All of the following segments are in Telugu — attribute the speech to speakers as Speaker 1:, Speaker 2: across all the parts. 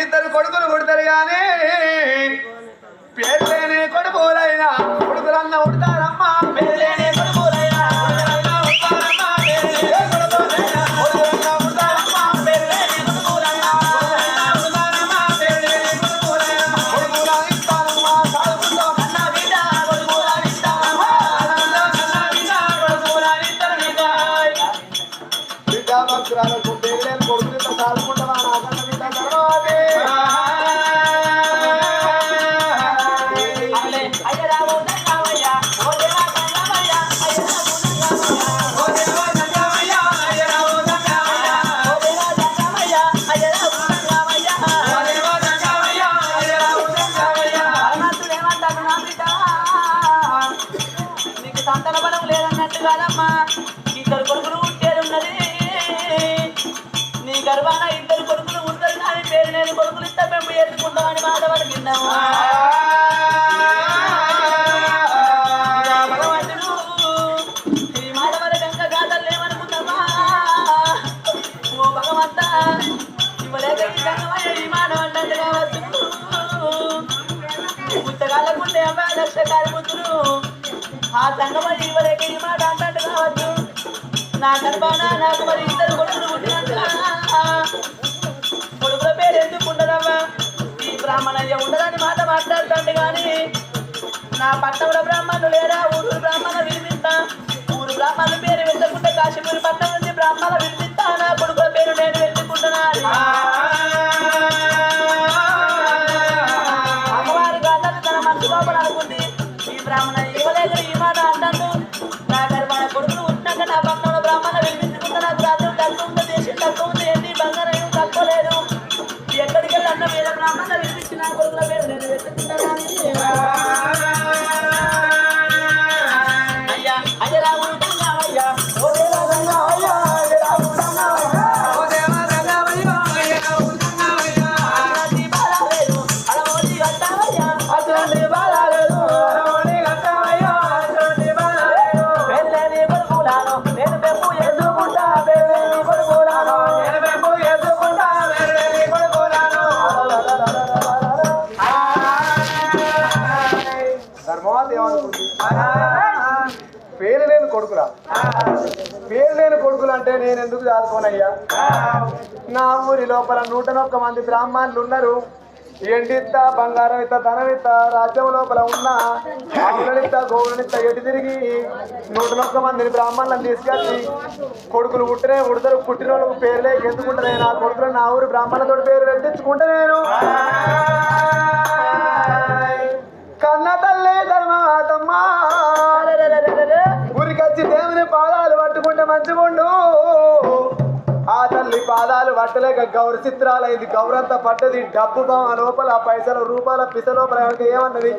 Speaker 1: ఇద్దరు కొడుకులు పుడతారు కానీ పేరు లేని కొడుకులైనా కొడుకులన్న ఉడతారమ్మా పేరు లేని కొడుకులైనా కొడుకులతో చాలుకుంటావా నాకన్నా బిడ్డ తర్వాతే
Speaker 2: సంతాన బలం లేదన్నట్టు కాదమ్మా ఇద్దరు కొడుకులు పుట్టేది ఉన్నది నీ గర్వాన ఇద్దరు కొడుకులు ఉంటారు కానీ పేరు నేను కొడుకులు ఇస్తా మేము ఎత్తుకుంటామని మాట పలికిందాము ఈ మాట వరకంక గాథలు ఏమనుకుంటామా ఓ భగవంతా ఇవ్వలేక ఈ సంగమయ్య ఈ మాట అంటుంది కావచ్చు పుస్తకాలకుంటే అమ్మాయి లక్ష కార్మికులు ఆ సంగమయ్య ఇవ్వలేక ఈ మాట అంటాడు కావచ్చు నా గర్భాన నాకు మరి ఇద్దరు కొడుకులు పుట్టినట్టుగా కొడుకుల పేరు ఎందుకు ఉండదమ్మా ఈ బ్రాహ్మణయ్య ఉండదని మాట మాట్లాడుతాడు కానీ నా పట్టణంలో బ్రాహ్మణులు లేరా ఊరు బ్రాహ్మణ వినిపిస్తా ఊరు బ్రాహ్మణుల పేరు వెతుకుంటే కాశీపూరి పట్టణం నుంచి బ్రాహ్మణ వినిపిస్తా నా కొడుకుల పేరు నేను వెతుకుంటున్నా అమ్మవారి గాథలు తన మనసు లోపల అనుకుంది ఈ బ్రాహ్మణ ఇవ్వలేక ఈ మాట అంటాను నా గర్భాన కొడుకులు ఉంటున్నాక నా పట్టణంలో బ్రాహ్మణ వినిపించుకుంటా నాకు రాజ్యం తక్కువ ఉంది దేశం తక్కువ ఉంది ఏంటి బంగారం తక్కువ లేదు ఎక్కడికి వెళ్ళి అన్న వేరే బ్రాహ్మణ వినిపించి నా కొడుకుల పేరు నేను వెతుకుంటున్నా అయ్యా అయ్య రాముడు అయ్యా ఓ దేవయ్యా అయ్య రాముడు
Speaker 1: పేరు లేని కొడుకురా పేరు లేని కొడుకులు అంటే నేను ఎందుకు చాలుకోనయ్యా నా ఊరి లోపల 101 మంది బ్రాహ్మణులు ఉన్నారు ఎండిత్త బంగారం ఇత్త ధనం ఇత్త రాజ్యం లోపల ఉన్న ఆవులనిత్త గోవులనిత్త ఎటు తిరిగి 101 మందిని బ్రాహ్మణులను తీసుకొచ్చి కొడుకులు పుట్టినే ఉడతారు పుట్టిన వాళ్ళకు పేరులే ఎందుకుంటే నా కొడుకులు నా ఊరి బ్రాహ్మణులతో పేరు పెట్టించుకుంటే నేను కన్న తల్లే ధర్మమాతమ్మా ఊరికొచ్చి దేవుని పాదాలు పట్టుకుంటే మంచిగుండు ఆ తల్లి పాదాలు పట్టలేక గౌర చిత్రాలైంది గౌరంతా పడ్డది డబ్బు బామ లోపల పైసల రూపాయల పిస లోపల ఏమన్నది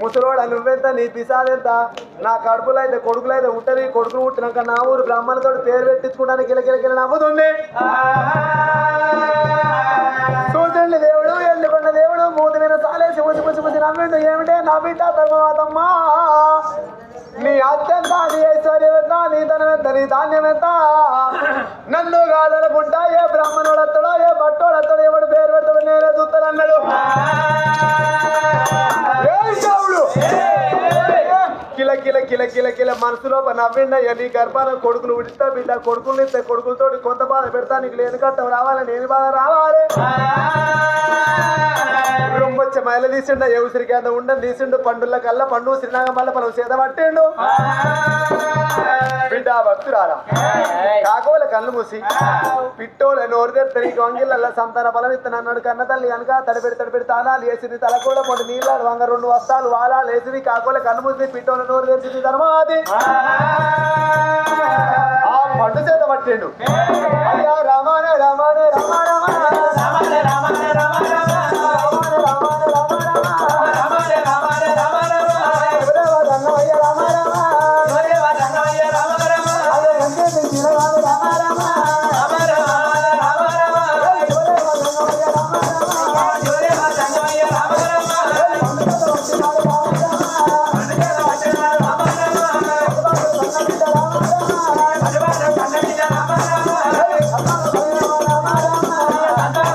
Speaker 1: ముసలోడ నువ్వెంత నీ పిసాదెంత నా కడుపులో అయితే కొడుకులు అయితే ఉంటది కొడుకులు పుట్టినాక నా ఊరు బ్రాహ్మణులతో పేరు పెట్టించుకోవడానికి కిలకిలకిల నవ్వుతుంది చూడండి దేవుడు ఎల్లుకొండ దేవుడు మూతి మీద సాలేసి ముసి నవ్విండు ఏమిటే నా బిడ్డ తర్వాతమ్మా నీ అత్యంత నీ ఐశ్వర్యం ఎంత నీ ధనం ఎంత నీ ధాన్యం ఎంత నన్ను కాదనుకుంటా ఏ బ్రాహ్మణుడు వస్తాడో ఏ భట్టోడు వస్తాడో ఎవడు పేరు పెడతాడో నేనే చూస్తాను అన్నాడు కిల కిల కిల కిల కిల మనసులో నవ్విండయ్య నీ గర్భాన కొడుకులు ఉడిస్తా బిడ్డ కొడుకులు ఇస్తే కొడుకులతో కొంత బాధ పెడతా నీకు లేని కట్టం రావాలి నేను బాధ రావాలి రొంబొచ్చ మైల తీసిండు ఎవరికి అంత ఉండని తీసిండు పండుల కల్లా పండు శ్రీనాగ మల్ల మనం చేత పట్టిండు బిడ్డ భక్తురారా కాకోల కళ్ళు మూసి పిట్టోల నోరు తెత్తని గొంగిళ్ళ సంతాన బలం ఇత్తన అన్నాడు కన్న తల్లి కనుక తడిపెడి తానాలు వేసింది తల కూడా పొండి నీళ్ళు వంగ 2 వస్తాలు వాలాలు వేసింది కాకోల కళ్ళు మూసి పిట్టోల నోరు తెరిచింది తర్వాత ఆ పండు చేత పట్టిండు అయ్యా రామానే రామానే రామా రామా రామానే రామానే రామా రామా
Speaker 2: Rama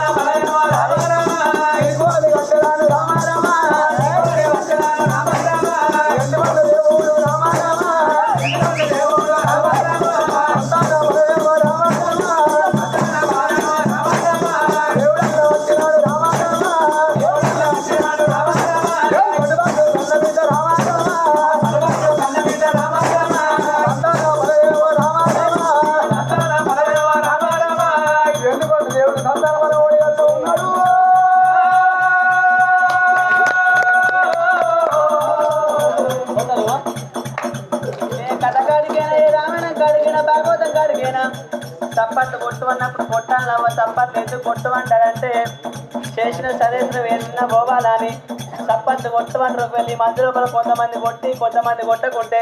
Speaker 2: తప్పట్లు కొట్టమన్నప్పుడు కొట్టాలి అవ్వ తప్పట్లు ఎందుకు కొట్టమంటారంటే చేసిన సరేసిన వేసిన పోవాలని తప్పట్లు కొట్టమంటారు వెళ్ళి మంది లోపల కొంతమంది కొట్టి కొంతమంది కొట్టకుంటే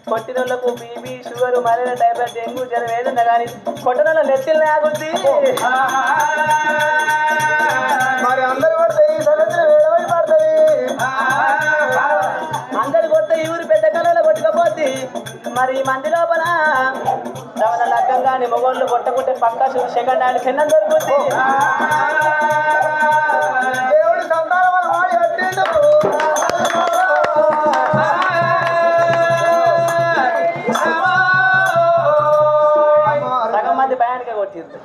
Speaker 2: కొట్టిన వాళ్ళకు BP sugar malaria typhoid dengue జ్వరం ఏదన్నా కానీ కొట్టడంలో నెత్తిలు లేకుంది
Speaker 1: మరి అందరు కొడితే ఈ సరస్సు వేడవై పడుతుంది
Speaker 2: అందరు కొడితే ఈ ఊరు పెద్ద కళలో కొట్టుకపోద్ది మరి ఈ మంది లోపల రమణ లగ్గం కానీ మొగోళ్ళు కొట్టకుంటే పక్కా సెకండ్ హ్యాండ్ కింద దొరుకుతుంది
Speaker 1: దేవుడి సంతానం వాళ్ళ వాడి కట్టిండు
Speaker 2: సగం మంది భయానికే కొట్టింది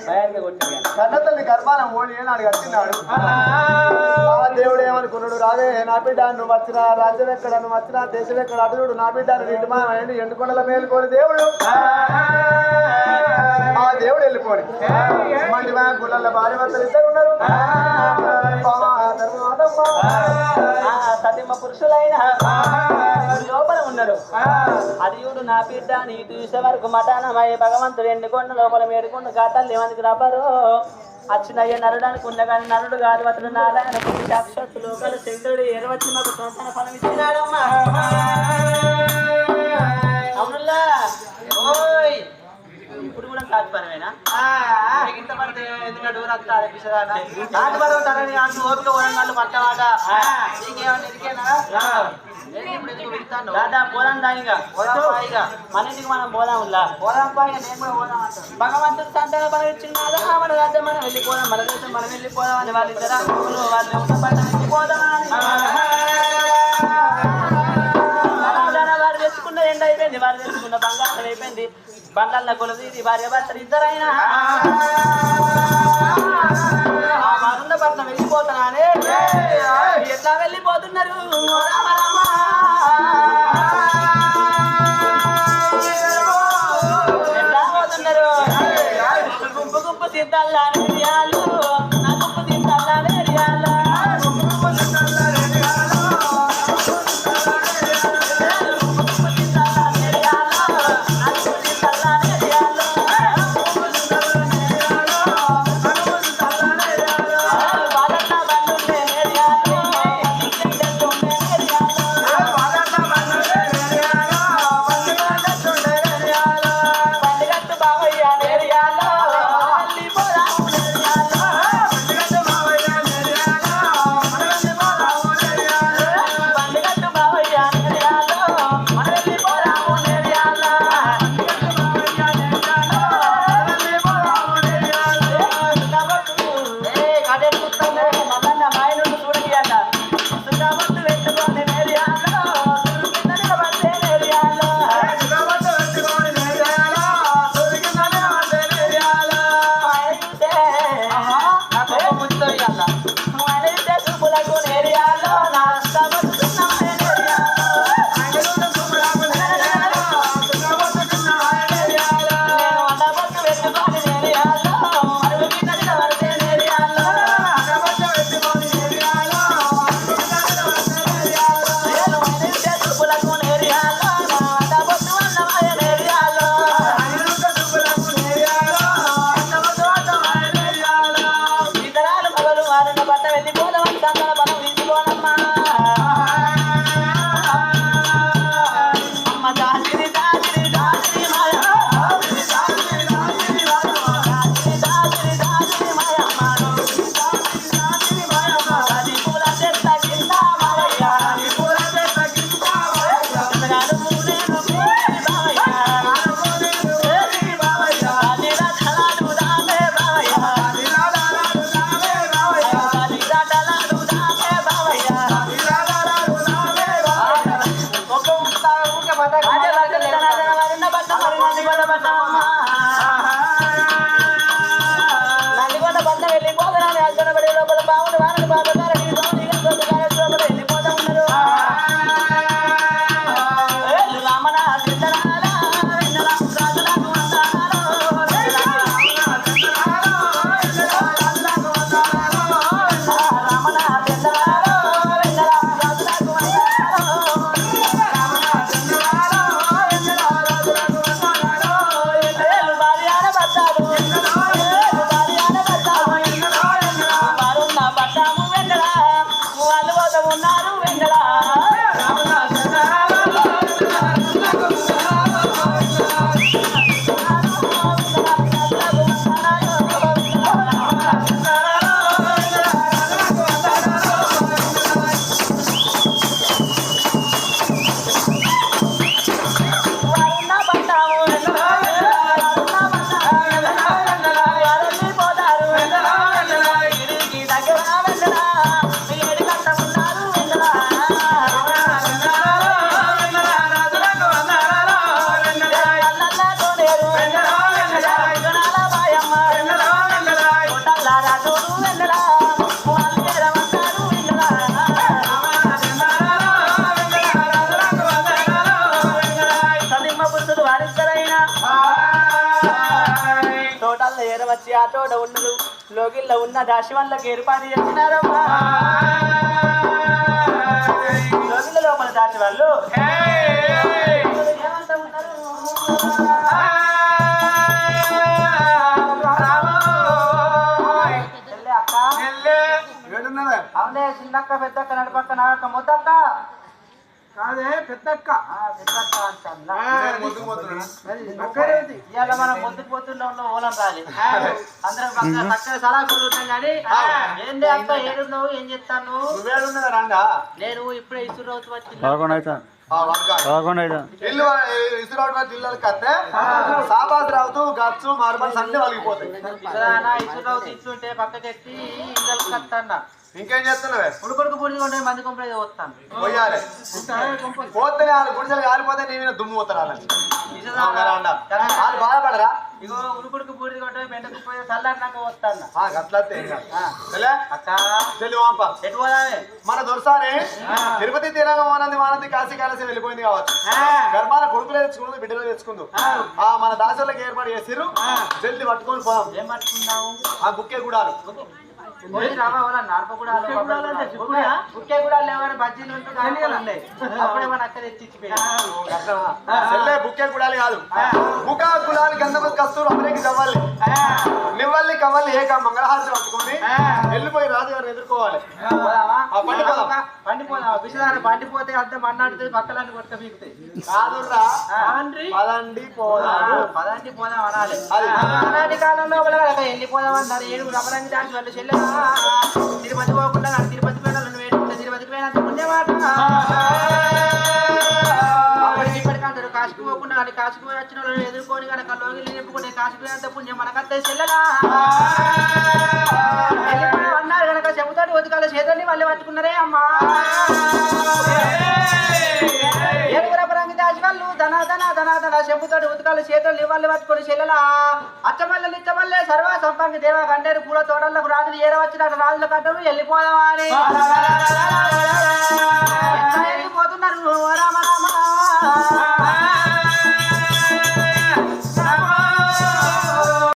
Speaker 2: భయానికే కొట్టింది
Speaker 1: కన్నతల్లి గర్భాన ఓడి ఏనాడు కట్టినాడు ఆ దేవుడు ఏమనుకున్నాడు రావే నా బిడ్డ నువ్వు వచ్చిన రాజ్యం ఎక్కడ నువ్వు వచ్చిన దేశం ఎక్కడ అటుడు నా బిడ్డ నిండుమా ఎండుకొండల మేలుకోని దేవుడు ఆ దేవుడు వెళ్ళిపోయి మండి గుళ్ళ భార్య భర్తలు ఇద్దరు ఉన్నారు
Speaker 2: సతిమ పురుషులైన లోపల ఉన్నారు అది చూడు నా బిడ్డ నీ చూసే వరకు మఠానమయ్యే భగవంతుడు ఎండుకొండ లోపల మేడుకొండ గాతాలు ఏమందుకు రబ్బరు అచ్చునయ్య నరుడానికి ఉన్న కానీ నరుడు కాదు అతడు నారాయణ సాక్షాత్తు లోకాల శంకరుడు ఎరవచ్చి మాకు సంతాన ఫలం ఇచ్చినాడమ్మా అవునుల్లా ఇప్పుడు కూడా తాత్పర్యమేనా ఇంత పడితే ఎందుకంటే ఊరంతా తాత్పర్యం తరని అంటూ ఓపిక వరంగాళ్ళు పట్టవాట నీకేమన్నా దాదా పోదాం దానిగా మన ఇంటికి మనం పోదాంలా భగవంతుడు సంతాన బలం ఇచ్చినాదా మన రాజ్యం మనం వెళ్ళిపోదాం మన దేశం మనం వెళ్ళిపోదాం అని వాళ్ళిద్దరు వాళ్ళు వెళ్ళిపోదాం వారు తెచ్చుకున్న ఎండ అయిపోయింది వారు తెచ్చుకున్న బంగారం అయిపోయింది బంగాళ కొలది భార్య భర్తలు ఇద్దరైనా వారున్న పట్నం వెళ్ళిపోతున్నానే ఎట్లా వెళ్ళిపోతున్నారు ఎట్లా పోతున్నారు గుంపు గుంపు సిద్ధాలు నా గుంపు సిద్ధాలు బ్రాహ్మణులు ఏరవచ్చి ఆటోడ ఉన్నలు లోగిల్లో ఉన్న దాసి వాళ్ళకి ఏర్పాటు చేస్తున్నారమ్మా లోగిళ్ళ లోపల దాసి వాళ్ళు ఏమంటా ఉన్నారు అక్క అవునే చిన్నక్క పెద్దక్క నడిపక్క నాగక్క ముద్దక్క
Speaker 1: కాదే పెద్దక్క
Speaker 2: పెద్దక్క అంటా ఇవాళ మనం ముందుకు పోతున్నాం ఓలం రాలి అందరం చక్కగా సలహా కూర్చుంటాం కానీ ఏంది అక్క ఏడున్నావు ఏం చెప్తాను నేను ఇప్పుడే ఇసురు రోజు వచ్చి
Speaker 1: ఇల్లు సాబాద్ రావుతూ గచ్చు మార్బల్స్ అన్ని వలిగిపోతాయి
Speaker 2: ఇసురు రోజు ఇస్తుంటే పక్కకెత్తి ఇళ్ళకి కట్టన్నా
Speaker 1: ఇంకేం చేస్తున్నావే
Speaker 2: ఉడుకొడుకు పూర్తి ఉంటే మంది కొంపలేదు వస్తాను
Speaker 1: పోయాలి పోతే వాళ్ళు గుడిసెలు కాలిపోతే నేను దుమ్ము పోతారు వాళ్ళు బాధపడరా
Speaker 2: ఇగో ఉడుకుడుకు పూర్తి కొట్టే బెండకు పోయి చల్లారినాక వస్తాను
Speaker 1: అట్లా
Speaker 2: అక్క
Speaker 1: ఎటు పోదామే మన దొరసారి తిరుపతి తీరంగా మానంది కాశీ కాలసి వెళ్ళిపోయింది కావచ్చు గర్భాల కొడుకులు తెచ్చుకుంది బిడ్డలు తెచ్చుకుందు మన దాసులకు ఏర్పాటు చేసిరు జల్ది పట్టుకొని పోదాం
Speaker 2: ఏం పట్టుకున్నావు
Speaker 1: ఆ బుక్కే గుడాలు
Speaker 2: బుక్కే కూడా లేవని బజ్జీలు అప్పుడే మన అక్క తెచ్చిచ్చిపోయి
Speaker 1: బుక్కే గుడాలి కాదు బుకా గులాలి గంధం కస్తూరు అమరేకి చవ్వాలి నివ్వాలి కవ్వాలి ఏక మంగళహారతి పట్టుకొని వెళ్ళిపోయి రాజుగారిని ఎదుర్కోవాలి
Speaker 2: పండిపోదాం విషయాలు పండిపోతే అంత మన్నాడుతుంది పక్కలన్నీ కొట్టుక పీకుతాయి
Speaker 1: కాదురా పదండి
Speaker 2: పోదాం అనాలి అనాటి కాలంలో వెళ్ళిపోదాం అన్నారు 7 రమణంగి దాచి వాళ్ళు చెల్లె తిరుపతి పోకుండా తిరుపతి పోయిన తిరుపతికి పోయినంత పుణ్యమాట ఇప్పటికంటారు కాశీకి పోకుండా కానీ కాశీకి పోయి వచ్చిన వాళ్ళు ఎదుర్కొని కనుక లోగిలి నింపుకుంటే కాశీకి పోయినంత పుణ్యం మనకంతే చెల్లెలా అన్నారు కనుక చెబుతాడు ఉతకాల చేతుల్ని వాళ్ళు పట్టుకున్నారే అమ్మా ఏడుగురపరంగి దాచి వాళ్ళు ధన చెబుతాడు ఉతకాల చేతుల్ని వాళ్ళు పట్టుకొని చెల్లెలా అచ్చమల్లెలు ఇచ్చమల్లె సర్వ సంపంగి దేవ కండేరు పూల తోటలకు రాజులు ఏరవచ్చినట్టు రాజుల కట్టలు వెళ్ళిపోదామని